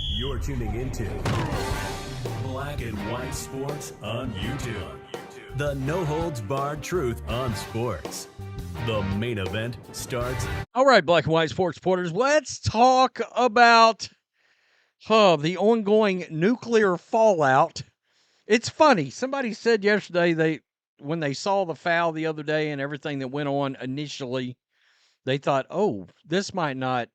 You're tuning into Black and White Sports on YouTube. The no-holds-barred truth on sports. The main event starts. All right, Black and White Sports supporters, let's talk about the ongoing nuclear fallout. It's funny. Somebody said yesterday when they saw the foul the other day and everything that went on initially, they thought, "Oh, this might not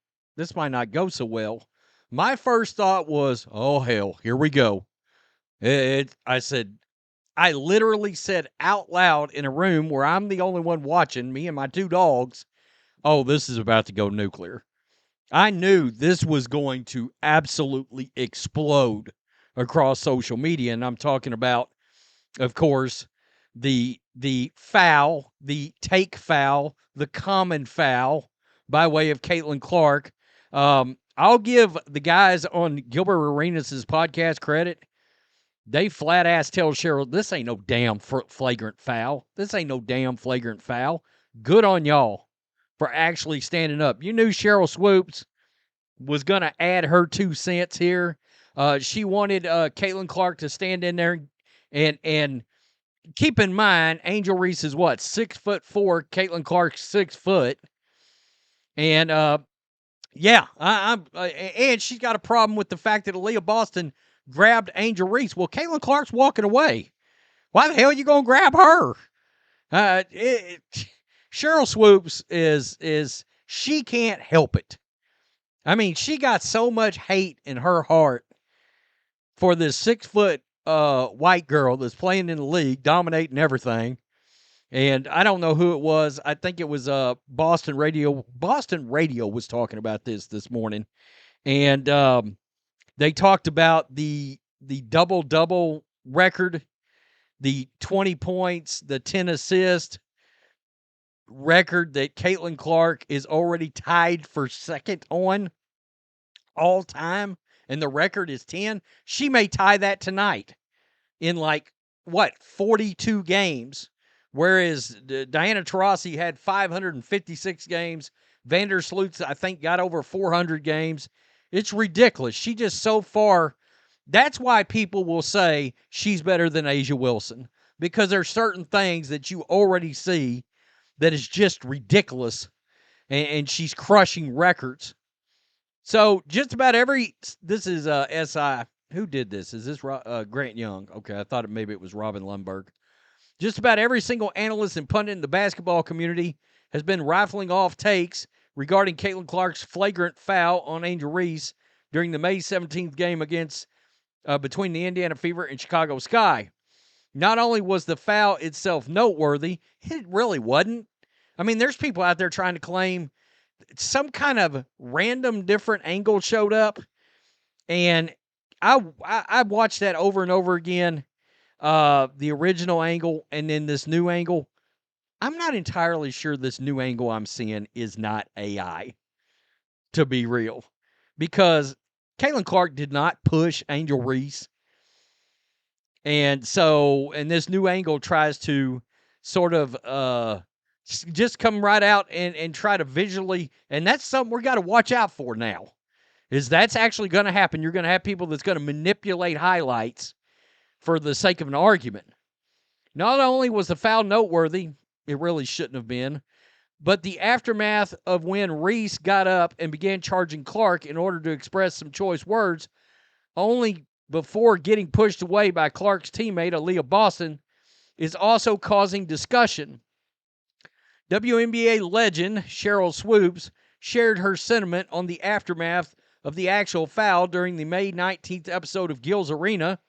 go so well." My first thought was, "Oh hell, here we go." I literally said out loud in a room where I'm the only one watching, me and my two dogs, "Oh, this is about to go nuclear." I knew this was going to absolutely explode across social media, and I'm talking about, of course, the foul, the take foul, the common foul by way of Caitlin Clark. I'll give the guys on Gilbert Arenas' podcast credit. They flat ass tell Sheryl, this ain't no damn flagrant foul. This ain't no damn flagrant foul. Good on y'all for actually standing up. You knew Sheryl Swoopes was going to add her 2 cents here. She wanted Caitlin Clark to stand in there and keep in mind, Angel Reese is what, 6'4", Caitlin Clark's 6 foot. And and she's got a problem with the fact that Aliyah Boston grabbed Angel Reese. Well, Caitlin Clark's walking away. Why the hell are you going to grab her? Sheryl Swoopes is she can't help it. I mean, she got so much hate in her heart for this 6 foot white girl that's playing in the league, dominating everything. And I don't know who it was. I think it was Boston Radio. Boston Radio was talking about this morning. And they talked about the double-double record, the 20 points, the 10 assists record that Caitlin Clark is already tied for second on all time, and the record is 10. She may tie that tonight in 42 games, whereas Diana Taurasi had 556 games. Vandersloot, I think, got over 400 games. It's ridiculous. She just so far, that's why people will say she's better than A'ja Wilson, because there's certain things that you already see that is just ridiculous, and she's crushing records. So just about this is SI. Who did this? Is this Grant Young? Okay, I thought maybe it was Robin Lundberg. Just about every single analyst and pundit in the basketball community has been rifling off takes regarding Caitlin Clark's flagrant foul on Angel Reese during the May 17th game between the Indiana Fever and Chicago Sky. Not only was the foul itself noteworthy, it really wasn't. I mean, there's people out there trying to claim some kind of random different angle showed up, and I watched that over and over again, the original angle and then this new angle. I'm not entirely sure this new angle I'm seeing is not AI, to be real, because Caitlin Clark did not push Angel Reese. And this new angle tries to sort of just come right out and try to visually, and that's something we're got to watch out for now, is that's actually going to happen. You're going to have people that's going to manipulate highlights for the sake of an argument. Not only was the foul noteworthy, it really shouldn't have been, but the aftermath of when Reese got up and began charging Clark in order to express some choice words, only before getting pushed away by Clark's teammate, Aliyah Boston, is also causing discussion. WNBA legend Sheryl Swoopes shared her sentiment on the aftermath of the actual foul during the May 19th episode of Gil's Arena.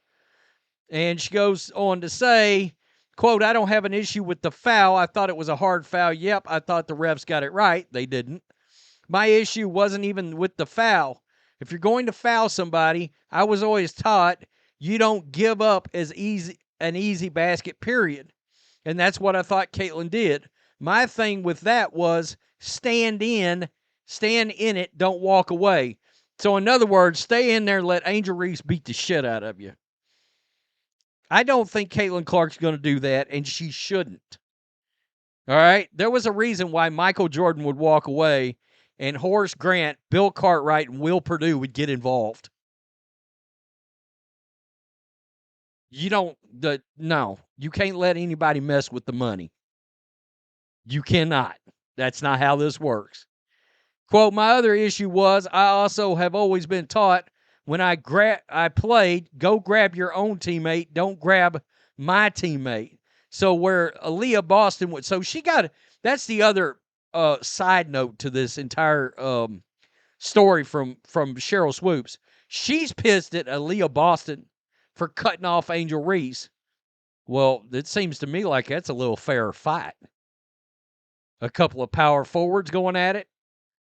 And she goes on to say, quote, "I don't have an issue with the foul. I thought it was a hard foul. Yep, I thought the refs got it right. They didn't. My issue wasn't even with the foul. If you're going to foul somebody, I was always taught you don't give up an easy basket, period. And that's what I thought Caitlin did. My thing with that was stand in it, don't walk away. So in other words, stay in there and let Angel Reese beat the shit out of you. I don't think Caitlin Clark's going to do that, and she shouldn't. All right? There was a reason why Michael Jordan would walk away and Horace Grant, Bill Cartwright, and Will Perdue would get involved. No, you can't let anybody mess with the money. You cannot. That's not how this works. Quote, my other issue was I also have always been taught when I played, go grab your own teammate, don't grab my teammate. So where Aliyah Boston would, so she got, that's the other side note to this entire story from Sheryl Swoopes. She's pissed at Aliyah Boston for cutting off Angel Reese. Well, it seems to me like that's a little fair fight. A couple of power forwards going at it,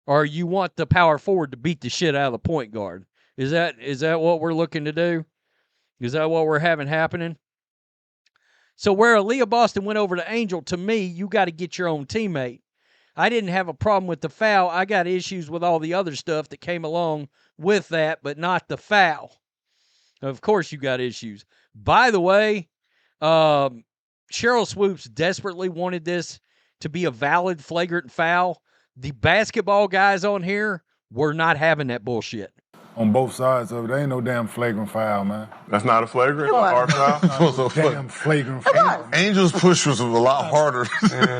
or you want the power forward to beat the shit out of the point guard. Is that what we're looking to do? Is that what we're having happening? So where Aliyah Boston went over to Angel, to me, you got to get your own teammate. I didn't have a problem with the foul. I got issues with all the other stuff that came along with that, but not the foul. Of course you got issues. By the way, Sheryl Swoopes desperately wanted this to be a valid flagrant foul. The basketball guys on here were not having that bullshit. On both sides of it, there ain't no damn flagrant foul, man. That's not a flagrant? It was. Hard foul? Damn flagrant foul. Angel's push was a lot harder.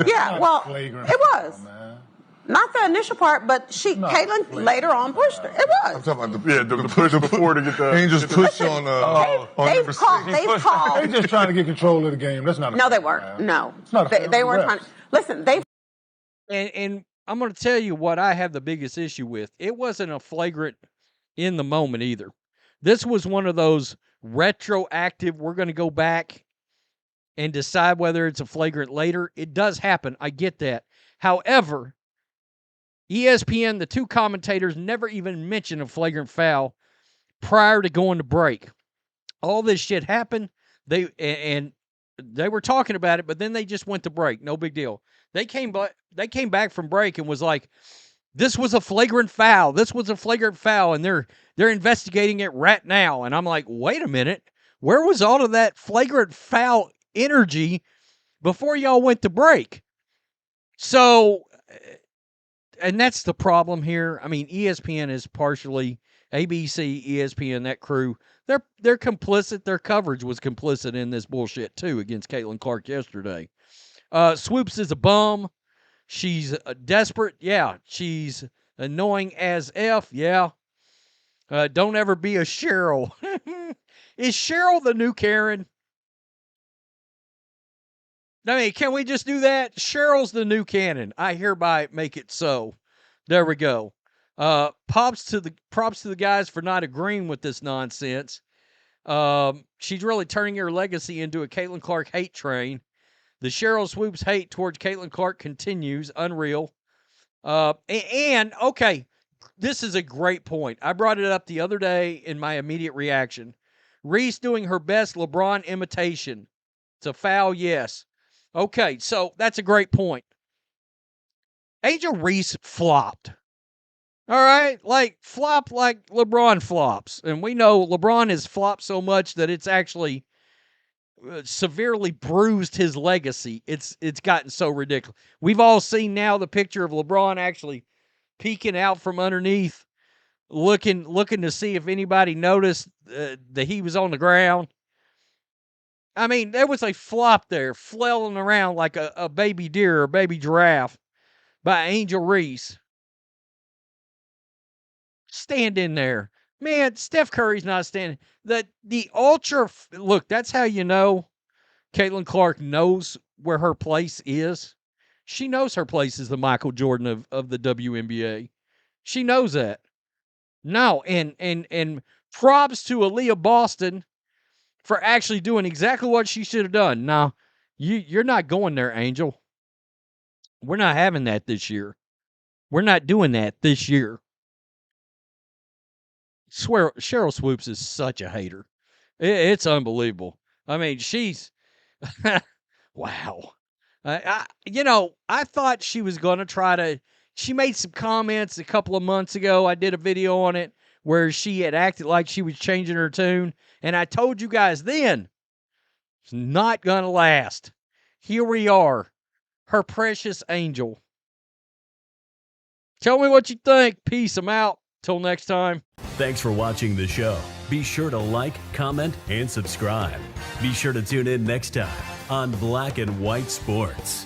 Yeah, well, it was. Man. Not the initial part, but Caitlin later on pushed her. It I'm was. talking about the push before to get the Angel's push on They've called. They just trying to get control of the game. That's not a No, they foul. weren't. No. It's not a foul. They weren't trying to. Listen, they. And I'm going to tell you what I have the biggest issue with. It wasn't a flagrant in the moment either. This was one of those retroactive, we're going to go back and decide whether it's a flagrant later. It does happen. I get that. However, ESPN, the two commentators, never even mentioned a flagrant foul prior to going to break. All this shit happened. They were talking about it, but then they just went to break. No big deal. They came back from break and was like, this was a flagrant foul. This was a flagrant foul, and they're investigating it right now. And I'm like, wait a minute. Where was all of that flagrant foul energy before y'all went to break? So, and that's the problem here. I mean, ESPN is partially ABC, ESPN, that crew. They're complicit. Their coverage was complicit in this bullshit too against Caitlin Clark yesterday. Swoopes is a bum. She's desperate. Yeah. She's annoying as F. Yeah. Don't ever be a Sheryl. Is Sheryl the new Karen? I mean, can we just do that? Cheryl's the new canon. I hereby make it so. There we go. Props to the guys for not agreeing with this nonsense. She's really turning her legacy into a Caitlin Clark hate train. The Sheryl Swoopes hate towards Caitlin Clark continues. Unreal. And okay, this is a great point. I brought it up the other day in my immediate reaction. Reese doing her best LeBron imitation. It's a foul, yes. Okay, so that's a great point. Angel Reese flopped. All right? Flop like LeBron flops. And we know LeBron has flopped so much that it's actually severely bruised his legacy. It's gotten so ridiculous. We've all seen now the picture of LeBron actually peeking out from underneath, looking to see if anybody noticed that he was on the ground. I mean, there was a flop there, flailing around like a baby deer or baby giraffe by Angel Reese. Stand in there. Man, Steph Curry's not standing. The ultra, look, that's how you know Caitlin Clark knows where her place is. She knows her place is the Michael Jordan of the WNBA. She knows that. No, and props to Aliyah Boston for actually doing exactly what she should have done. Now, you're not going there, Angel. We're not having that this year. We're not doing that this year. Swear, Sheryl Swoopes is such a hater. It's unbelievable. I mean, she's wow. I thought she was going to try to. She made some comments a couple of months ago. I did a video on it where she had acted like she was changing her tune. And I told you guys then, it's not going to last. Here we are. Her precious Angel Tell me what you think. Peace. I'm out. Till next time. Thanks for watching the show. Be sure to like, comment, and subscribe. Be sure to tune in next time on Black and White Sports.